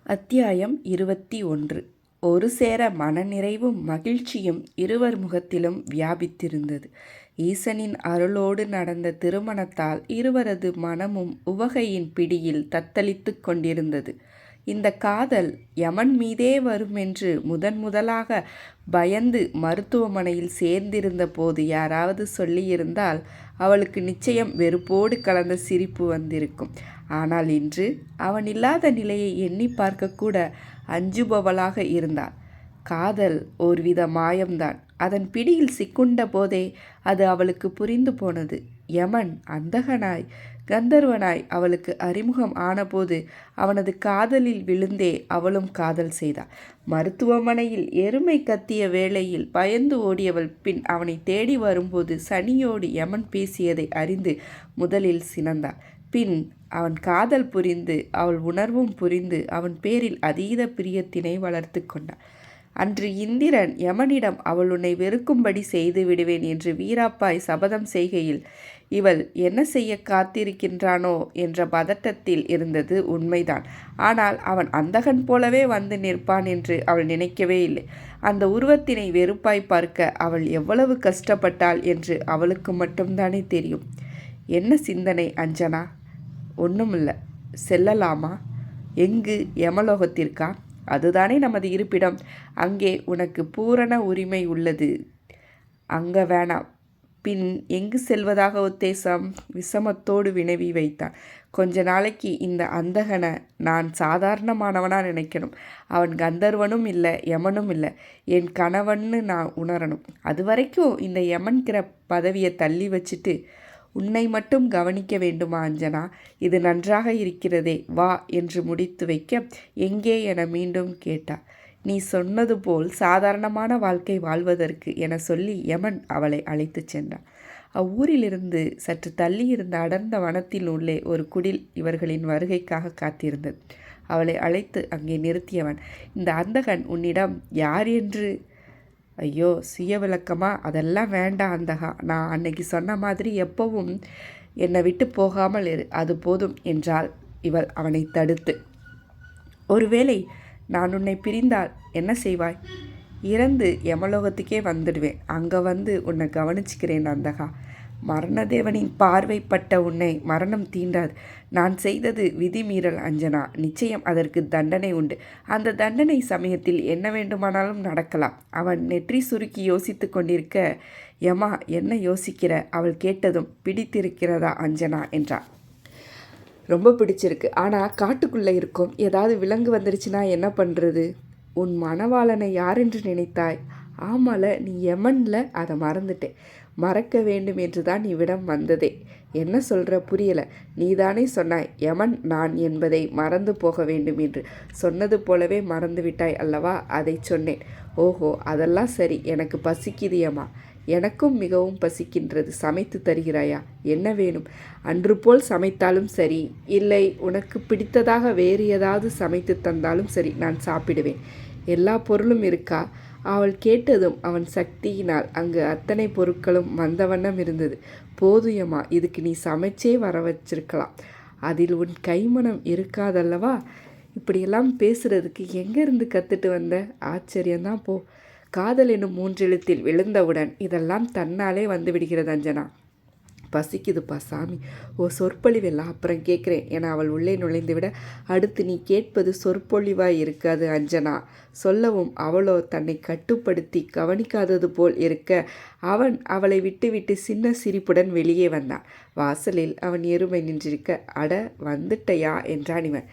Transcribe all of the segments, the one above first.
அத்தியாயம் 21. ஒரு சேர மனநிறைவும் மகிழ்ச்சியும் இருவர் முகத்திலும் வியாபித்திருந்தது. ஈசனின் அருளோடு நடந்த திருமணத்தால் இருவரது மனமும் உவகையின் பிடியில் தத்தளித்து கொண்டிருந்தது. இந்த காதல் யமன் மீதே வருமென்று முதலாக பயந்து மருத்துவமனையில் சேர்ந்திருந்த போது யாராவது சொல்லியிருந்தால் அவளுக்கு நிச்சயம் வெறுப்போடு கலந்த சிரிப்பு வந்திருக்கும். ஆனால் இன்று அவன் இல்லாத நிலையை எண்ணி பார்க்கக்கூட அஞ்சுபவளாக இருந்தாள். காதல் ஒருவித மாயம்தான். அதன் பிடியில் சிக்குண்ட போதே அது அவளுக்கு புரிந்து போனது. யமன் அந்தகனாய் கந்தர்வனாய் அவளுக்கு அறிமுகம் ஆனபோது அவனது காதலில் விழுந்தே அவளும் காதல் செய்தாள். மருத்துவமனையில் எருமை கத்திய வேளையில் பயந்து ஓடியவள் பின் அவனை தேடி வரும்போது சனியோடு யமன் பேசியதை அறிந்து முதலில் சினந்தாள். பின் அவன் காதல் புரிந்து அவள் உணர்வும் புரிந்து அவன் பேரில் அதீத பிரியத்தினை வளர்த்து கொண்டாள். அன்று இந்திரன் யமனிடம் அவள் உன்னை வெறுக்கும்படி செய்து விடுவேன் என்று வீராப்பாய் சபதம் செய்கையில் இவள் என்ன செய்ய காத்திருக்கின்றானோ என்ற பதட்டத்தில் இருந்தது உண்மைதான். ஆனால் அவன் அந்தகன் போலவே வந்து நிற்பான் என்று அவள் நினைக்கவே இல்லை. அந்த உருவத்தினை வெறுப்பாய் பார்க்க அவள் எவ்வளவு கஷ்டப்பட்டாள் என்று அவளுக்கு மட்டும்தானே தெரியும். என்ன சிந்தனை அஞ்சனா? ஒன்றுமில்ல. செல்லலாமா? எங்கு? யமலோகத்திற்கா? அதுதானே நமது இருப்பிடம். அங்கே உனக்கு பூரண உரிமை உள்ளது. அங்க வேணாம். பின் எங்கு செல்வதாக உத்தேசம்? விசமத்தோடு வினவி வைத்தான். கொஞ்ச நாளைக்கு இந்த அந்தகனை நான் சாதாரணமானவனா நினைக்கணும். அவன் கந்தர்வனும் இல்லை, யமனும் இல்லை, என் கணவன்னு நான் உணரணும். அது வரைக்கும் இந்த யமன்கிற பதவியை தள்ளி வச்சுட்டு உன்னை மட்டும் கவனிக்க வேண்டுமா அஞ்சனா? இது நன்றாக இருக்கிறதே, வா என்று முடித்து வைக்க எங்கே என மீண்டும் கேட்டார். நீ சொன்னது போல் சாதாரணமான வாழ்க்கை வாழ்வதற்கு என சொல்லி யமன் அவளை அழைத்து சென்றான். அவ்வூரிலிருந்து சற்று தள்ளியிருந்த அடர்ந்த வனத்தின் உள்ளே ஒரு குடில் இவர்களின் வருகைக்காக காத்திருந்தது. அவளை அழைத்து அங்கே நிறுத்தியவன், இந்த அந்தகன் உன்னிடம் யார் என்று? ஐயோ, சுய விளக்கமாக அதெல்லாம் வேண்டாம் அந்தகா. நான் அன்னைக்கு சொன்ன மாதிரி எப்பவும் என்னை விட்டு போகாமல் இரு, அது போதும் என்றாள் இவள் அவனை தடுத்து. ஒருவேளை நான் உன்னை பிரிந்தால் என்ன செய்வாய்? இறந்து யமலோகத்துக்கே வந்துடுவேன். அங்கே வந்து உன்னை கவனிச்சுக்கிறேன் அந்தகா. மரணதேவனின் பார்வைப்பட்ட உன்னை மரணம் தீண்டாது. நான் செய்தது விதிமீறல் அஞ்சனா. நிச்சயம் அதற்கு தண்டனை உண்டு. அந்த தண்டனை சமயத்தில் என்ன வேண்டுமானாலும் நடக்கலாம். அவன் நெற்றி சுருக்கி யோசித்து கொண்டிருக்க, யமா என்ன யோசிக்கிற? அவள் கேட்டதும், பிடித்திருக்கிறதா அஞ்சனா என்றாள். ரொம்ப பிடிச்சிருக்கு. ஆனால் காட்டுக்குள்ளே இருக்கும் ஏதாவது விலங்கு வந்துருச்சுன்னா என்ன பண்ணுறது? உன் மணவாளனை யாரென்று நினைத்தாய்? ஆமால, நீ யமன்ல, அதை மறந்துட்டேன். மறக்க வேண்டும் என்று தான் இவ்விடம் வந்ததே. என்ன சொல்கிற? புரியலை. நீதானே சொன்னாய் யமன் நான் என்பதை மறந்து போக வேண்டும் என்று. சொன்னது போலவே மறந்து விட்டாய் அல்லவா? அதை சொன்னேன். ஓஹோ, அதெல்லாம் சரி. எனக்கு பசிக்குதியம்மா. எனக்கும் மிகவும் பசிக்கின்றது. சமைத்து தருகிறாயா? என்ன வேணும்? அன்று போல் சமைத்தாலும் சரி, இல்லை உனக்கு பிடித்ததாக வேறு ஏதாவது சமைத்து தந்தாலும் சரி, நான் சாப்பிடுவேன். எல்லா பொருளும் இருக்கா? அவள் கேட்டதும் அவன் சக்தியினால் அங்கு அத்தனை பொருட்களும் வந்த வண்ணம் இருந்தது. போதுயம்மா, இதுக்கு நீ சமைச்சே வர வச்சிருக்கலாம். அதில் உன் கைமணம் இருக்காதல்லவா? இப்படியெல்லாம் பேசுறதுக்கு எங்கேருந்து கற்றுட்டு வந்த? ஆச்சரியந்தான் போ. காதல் என்னும் 3 எழுத்தில் விழுந்தவுடன் இதெல்லாம் தன்னாலே வந்து விடுகிறது அஞ்சனா. பசிக்குதுப்பா சாமி. ஓ, சொற்பொழிவெல்லாம் அப்புறம் கேட்குறேன் என அவள் உள்ளே நுழைந்துவிட, அடுத்து நீ கேட்பது சொற்பொழிவாய் இருக்காது அஞ்சனா. சொல்லவும் அவளோ தன்னை கட்டுப்படுத்தி கவனிக்காதது போல் இருக்க அவன் அவளை விட்டுவிட்டு சின்ன சிரிப்புடன் வெளியே வந்தான். வாசலில் அவன் எருமை நின்றிருக்க, அட வந்துட்டையா என்றான் இவன்.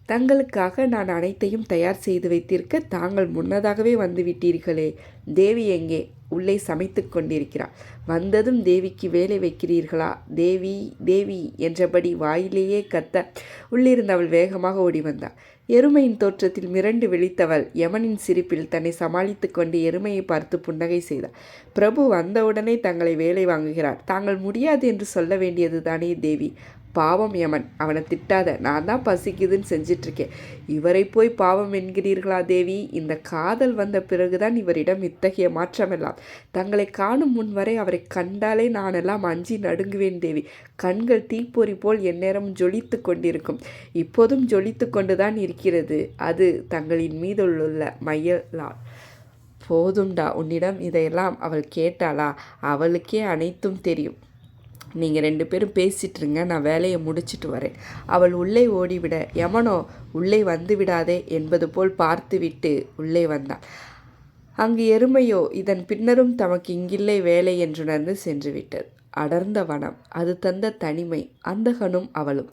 தங்களுக்காக நான் அனைத்தையும் தயார் செய்து வைத்திருக்க தாங்கள் முன்னதாகவே வந்து விட்டீர்களே. தேவி எங்கே? உள்ளே சமைத்து கொண்டிருக்கிறாள். வந்ததும் தேவிக்கு வேலை வைக்கிறீர்களா? தேவி தேவி என்றபடி வாயிலேயே கத்த உள்ளிருந்து அவள் வேகமாக ஓடி வந்தாள். எருமையின் தோற்றத்தில் மிரண்டு விழித்தவள் யமனின் சிரிப்பில் தன்னை சமாளித்து கொண்டு எருமையை பார்த்து புன்னகை செய்தாள். பிரபு வந்தவுடனே தங்களை வேலை வாங்குகிறார். தாங்கள் முடியாது என்று சொல்ல வேண்டியது தானே தேவி. பாவம் யமன், அவனை திட்டாத, நான் தான் பசிக்குதுன்னு செஞ்சிட்ருக்கேன். இவரை போய் பாவம் என்கிறீர்களா தேவி? இந்த காதல் வந்த பிறகுதான் இவரிடம் இத்தகைய மாற்றமெல்லாம். தங்களை காணும் முன் வரை அவரை கண்டாலே நானெல்லாம் அஞ்சி நடுங்குவேன் தேவி. கண்கள் தீப்பொறி போல் எந்நேரம் ஜொலித்து கொண்டிருக்கும். இப்போதும் ஜொலித்து கொண்டுதான் இருக்கிறது. அது தங்களின் மீதுள்ள மையலால். போதும்டா, உன்னிடம் இதையெல்லாம் அவள் கேட்டாளா? அவளுக்கே அனைத்தும் தெரியும். நீங்கள் 2 பேரும் பேசிட்டுருங்க, நான் வேலையை முடிச்சிட்டு வரேன். அவள் உள்ளே ஓடிவிட யமனோ உள்ளே வந்து விடாதே என்பது போல் பார்த்துவிட்டு உள்ளே வந்தான். அங்கு எருமையோ இதன் பின்னரும் தமக்கு இங்கில்லை வேலை என்றுணர்ந்து சென்று விட்டது. அடர்ந்த வனம், அது தந்த தனிமை, அந்தகனும் அவளும்.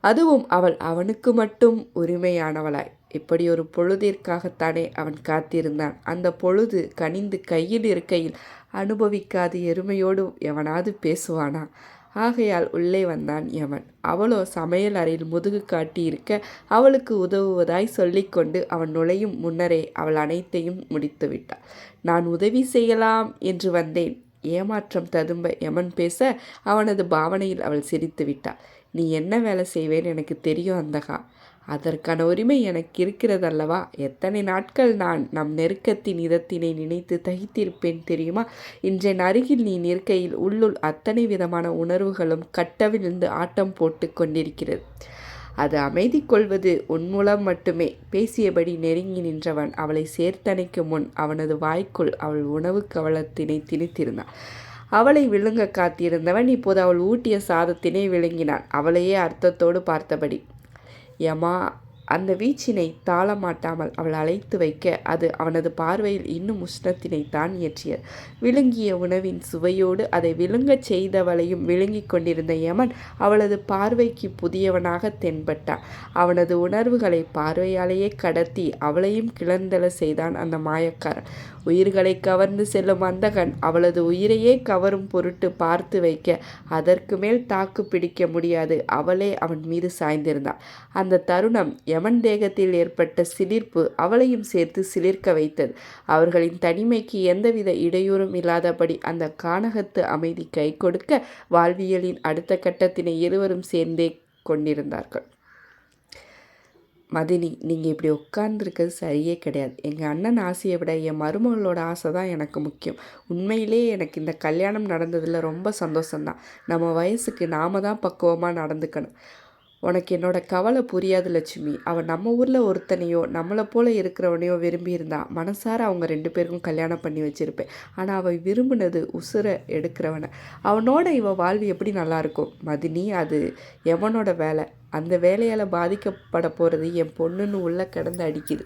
அதுவும் அவள் அவனுக்கு மட்டும் உரிமையானவளாய். இப்படி ஒரு பொழுதிற்காகத்தானே அவன் காத்திருந்தான். அந்த பொழுது கனிந்து கையில் இருக்கையில் அனுபவிக்காது எருமையோடு எவனாவது பேசுவானா? ஆகையால் உள்ளே வந்தான் யமன். அவளோ சமையல் அறையில் முதுகு காட்டியிருக்க அவளுக்கு உதவுவதாய் சொல்லிக்கொண்டு அவன் நுழையும் முன்னரே அவள் அனைத்தையும் முடித்து விட்டாள். நான் உதவி செய்யலாம் என்று வந்தேன். ஏமாற்றம் ததும்ப யமன் பேச அவனது பாவனையில் அவள் சிரித்து விட்டாள். நீ என்ன வேலை செய்வேன்னு எனக்கு தெரியும் அந்தகா. அதற்கான உரிமை எனக்கு இருக்கிறதல்லவா? எத்தனை நாட்கள் நான் நம் நெருக்கத்தின் இதத்தினை நினைத்து தகித்திருப்பேன் தெரியுமா? இன்றைய அருகில் நீ நிற்கையில் உள்ளுள் அத்தனை விதமான உணர்வுகளும் கட்டவிழ்ந்து ஆட்டம் போட்டு கொண்டிருக்கிறது. அது அமைதி கொள்வது உன் மூலம் மட்டுமே. பேசியபடி நெருங்கி நின்றவன் அவளை சேர்த்தணைக்கும் முன் அவனது வாய்க்குள் அவள் உணவு கவலத்தினை திணித்திருந்தான். அவளை விழுங்க காத்திருந்தவன் இப்போது அவள் ஊட்டிய சாதத்தினை விழுங்கினான், அவளையே அர்த்தத்தோடு பார்த்தபடி. யமா, அந்த வீச்சினை தாளமாட்டாமல் அவள் அழைத்து வைக்க அது அவனது பார்வையில் இன்னும் உஷ்ணத்தினை தான் ஏற்றியது. விழுங்கிய உணவின் சுவையோடு அதை விழுங்கச் செய்தவளையும் விழுங்கிக் கொண்டிருந்த யமன் அவளது பார்வைக்கு புதியவனாக தென்பட்டான். அவனது உணர்வுகளை பார்வையாலேயே கடத்தி அவளையும் கிளர்ந்தெழ செய்தான் அந்த மாயக்காரன். உயிர்களை கவர்ந்து செல்லும் அந்தகன் அவளது உயிரையே கவரும் பொருட்டு பார்த்து வைக்க அதற்கு மேல் தாக்கு பிடிக்க முடியாது அவளே அவன் மீது சாய்ந்திருந்தாள். அந்த தருணம் யமன் தேகத்தில் ஏற்பட்ட சிலிர்ப்பு அவளையும் சேர்த்து சிலிர்க்க வைத்தது. அவர்களின் தனிமைக்கு எந்தவித இடையூறும் இல்லாதபடி அந்த கானகத்து அமைதி கை கொடுக்க வாழ்வியலின் அடுத்த கட்டத்தினை இருவரும் சேர்ந்தே கொண்டிருந்தார்கள். மதினி, நீங்கள் இப்படி உட்கார்ந்துருக்கிறது சரியே கிடையாது. எங்கள் அண்ணன் ஆசையை விட என் மருமகளோட ஆசை தான் எனக்கு முக்கியம். உண்மையிலே எனக்கு இந்த கல்யாணம் நடந்ததில் ரொம்ப சந்தோஷம்தான். நம்ம வயசுக்கு நாம் தான் பக்குவமாக நடந்துக்கணும். உனக்கு என்னோட கவலை புரியாது லட்சுமி. அவன் நம்ம ஊரில் ஒருத்தனையோ நம்மளை போல் இருக்கிறவனையோ விரும்பியிருந்தா மனசார அவங்க 2 பேருக்கும் கல்யாணம் பண்ணி வச்சுருப்பேன். ஆனால் அவள் விரும்பினது உசுரை எடுக்கிறவனை. அவனோட இவள் வாழ்வு எப்படி நல்லாயிருக்கும் மதினி? அது எவனோட வேலை. அந்த வேலையால் பாதிக்கப்பட போகிறது என் பொண்ணுன்னு உள்ளே கிடந்து அடிக்குது.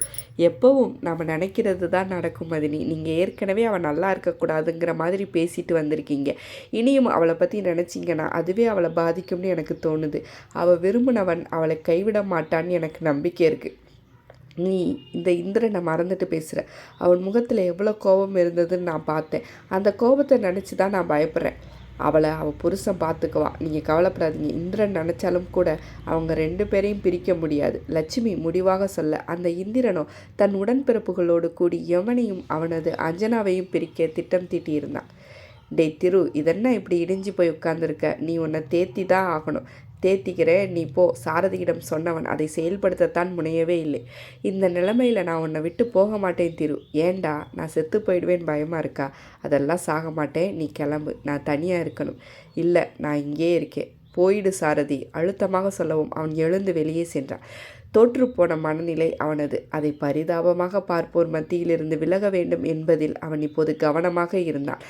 எப்போவும் நம்ம நினைக்கிறது தான் நடக்கும் மதினி. நீங்கள் ஏற்கனவே அவள் நல்லா இருக்கக்கூடாதுங்கிற மாதிரி பேசிட்டு வந்திருக்கீங்க. இனியும் அவளை பற்றி நினச்சிங்கன்னா அதுவே அவளை பாதிக்கும்னு எனக்கு தோணுது. அவள் விரும்பினவன் அவளை கைவிட மாட்டான்னு எனக்கு நம்பிக்கை இருக்குது. நீ இந்த இந்திரனை மறந்துட்டு பேசுகிற. அவன் முகத்தில் எவ்வளோ கோபம் இருந்ததுன்னு நான் பார்த்தேன். அந்த கோபத்தை நினச்சி தான் நான் பயப்படுறேன். அவளை அவள் புருஷன் பார்த்துக்குவான், நீங்கள் கவலைப்படாதீங்க. இந்திரன் நினச்சாலும் கூட அவங்க 2 பேரையும் பிரிக்க முடியாது. லட்சுமி முடிவாக சொல்ல அந்த இந்திரனோ தன் உடன்பிறப்புகளோடு கூடி யமனையும் அவனது அஞ்சனாவையும் பிரிக்க திட்டம் தீட்டியிருந்தான். டே திரு, இதென்ன இப்படி இடிஞ்சு போய் உட்கார்ந்துருக்க? நீ உன்னை தேத்தி தான் ஆகணும். தேத்திக்கிறேன், நீ போ. சாரதியிடம் சொன்னவன் அதை செயல்படுத்தத்தான் முனையவே இல்லை. இந்த நிலைமையில் நான் உன்னை விட்டு போக மாட்டேன் திரு. ஏண்டா, நான் செத்து போயிடுவேன் பயமாக இருக்கா? அதெல்லாம் சாக மாட்டேன், நீ கிளம்பு. நான் தனியாக இருக்கணும். இல்லை, நான் இங்கே இருக்கேன். போயிடு சாரதி, அழுத்தமாக சொல்லவும் அவன் எழுந்து வெளியே சென்றான். தோற்றுப்போன மனநிலை அவனது. அதை பரிதாபமாக பார்ப்போர் மத்தியிலிருந்து விலக வேண்டும் என்பதில் அவன் இப்போது கவனமாக இருந்தான்.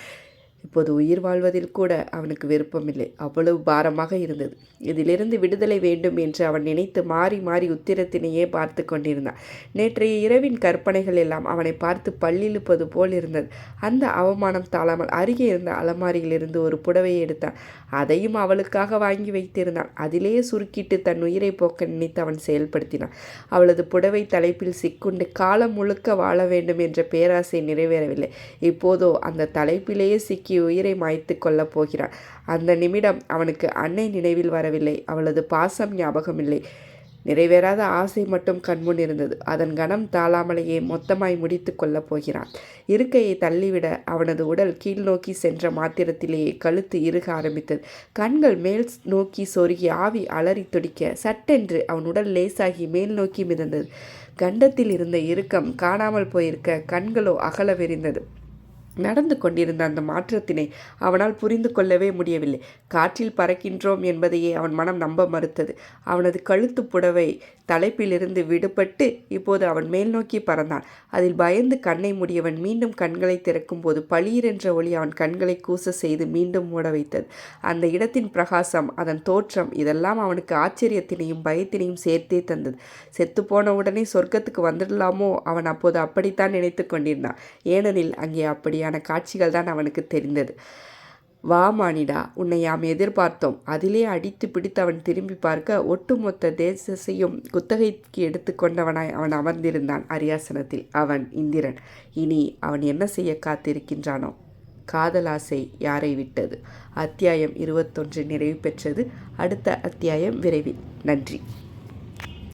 இப்போது உயிர் வாழ்வதில் கூட அவனுக்கு விருப்பமில்லை. அவ்வளவு பாரமாக இருந்தது. இதிலிருந்து விடுதலை வேண்டும் என்று அவன் நினைத்து மாறி மாறி உத்திரத்தினையே பார்த்து கொண்டிருந்தான். நேற்றைய இரவின் கற்பனைகள் எல்லாம் அவனை பார்த்து பல்லிழுப்பது போல் இருந்தது. அந்த அவமானம் தாழாமல் அருகே இருந்த அலமாரியிலிருந்து ஒரு புடவையை எடுத்தான். அதையும் அவளுக்காக வாங்கி வைத்திருந்தான். அதிலேயே சுருக்கிட்டு தன் உயிரை போக்க நினைத்து அவன் செயல்படுத்தினான். அவளது புடவை தலைப்பில் சிக்குண்டு காலம் முழுக்க வாழ வேண்டும் என்ற பேராசை நிறைவேறவில்லை. இப்போதோ அந்த தலைப்பிலேயே சிக்கி உயிரை மாய்த்து கொள்ளப் போகிறான். அந்த நிமிடம் அவனுக்கு அன்னை நினைவில் வரவில்லை. அவளது பாசம் ஞாபகமில்லை. நிறைவேறாத ஆசை மட்டும் கண்முன் இருந்தது. அதன் கணம் தாழாமலேயே மொத்தமாய் முடித்து கொள்ளப் போகிறான். இருக்கையை தள்ளிவிட அவனது உடல் கீழ் நோக்கி சென்ற மாத்திரத்திலேயே கழுத்து இறுக ஆரம்பித்தது. கண்கள் மேல் நோக்கி சொருகி ஆவி அலறி துடிக்க சட்டென்று அவன் உடல் லேசாகி மேல் நோக்கி மிதந்தது. கண்டத்தில் இருந்த இறுக்கம் காணாமல் போயிருக்க கண்களோ அகல விரிந்தது. நடந்து கொண்டிருந்த அந்த மாற்றத்தினை அவனால் புரிந்து கொள்ளவே முடியவில்லை. காற்றில் பறக்கின்றோம் என்பதையே அவன் மனம் நம்ப மறுத்தது. அவனது கழுத்து புடவை தலைப்பிலிருந்து விடுபட்டு இப்போது அவன் மேல் நோக்கி பறந்தான். அதில் பயந்து கண்ணை மூடியவன் மீண்டும் கண்களை திறக்கும் போது பளீரென்ற ஒளி அவன் கண்களை கூச செய்து மீண்டும் மூட வைத்தது. அந்த இடத்தின் பிரகாசம், அதன் தோற்றம், இதெல்லாம் அவனுக்கு ஆச்சரியத்தினையும் பயத்தினையும் சேர்த்தே தந்தது. செத்துப்போன உடனே சொர்க்கத்துக்கு வந்துடலாமோ? அவன் அப்போது அப்படித்தான் நினைத்து கொண்டிருந்தான். ஏனெனில் அங்கே அப்படியான காட்சிகள் தான் அவனுக்கு தெரிந்தது. வா மானிடா, உன்னை யாம் எதிர்பார்த்தோம். அதிலே அடித்து பிடித்து அவன் திரும்பி பார்க்க ஒட்டுமொத்த தேசத்தையும் குத்தகைக்கு எடுத்து கொண்டவனாய் அவன் அமர்ந்திருந்தான் அரியாசனத்தில். அவன் இந்திரன். இனி அவன் என்ன செய்ய காத்திருக்கின்றானோ? காதலாசை யாரை விட்டது? அத்தியாயம் 21 நிறைவு பெற்றது. அடுத்த அத்தியாயம் விரைவில். நன்றி.